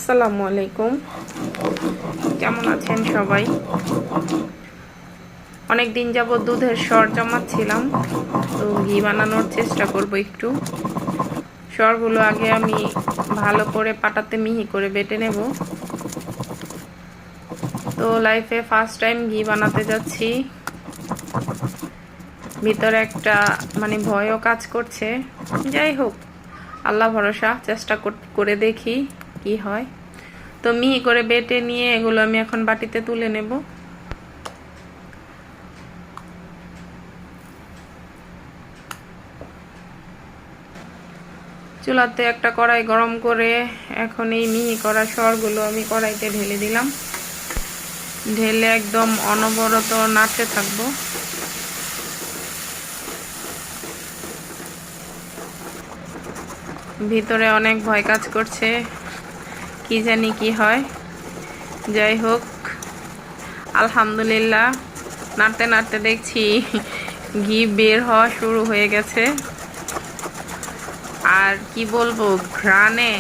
আসসালামু আলাইকুম, কেমন আছেন সবাই? অনেক দিন যাবত দুধের সর জমাচ্ছিলাম, তো ঘি বানানোর চেষ্টা করব একটু। সরগুলো আগে আমি ভালো করে পাটাতে মিহি করে বেটে নেব। তো লাইফে ফার্স্ট টাইম ঘি বানাতে যাচ্ছি, ভিতরে একটা ভয়ও কাজ করছে। যাই হোক, আল্লাহ ভরসা, চেষ্টা করে দেখি কি হয়। তো মিহি করে বেটে নিয়ে এগুলো আমি এখন বাটিতে তুলে নেব। চুলাতে একটা কড়াই গরম করে এখন এই মিহি করা সরগুলো আমি কড়াইতে ঢেলে দিলাম। ঢেলে একদম অনবরত নাড়তে থাকবো। ভিতরে অনেক ভয় কাজ করছে, কি জানি কি হয়। যাই হোক, আলহামদুলিল্লাহ, নাড়তে নাড়তে দেখছি ঘি বের হওয়া শুরু হয়ে গেছে। আর কি বলবো, ঘ্রাণে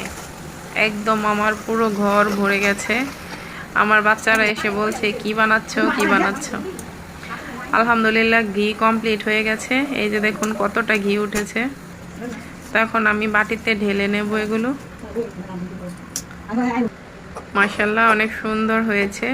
একদম আমার পুরো ঘর ভরে গেছে। আমার বাচ্চারা এসে বলছে কি বানাচ্ছ কি বানাচ্ছ। আলহামদুলিল্লাহ, ঘি কমপ্লিট হয়ে গেছে। এই যে দেখুন কতটা ঘি উঠেছে। তো এখন আমি বাটিতে ঢেলে নেব এগুলো। মাশাআল্লাহ, অনেক সুন্দর হয়েছে।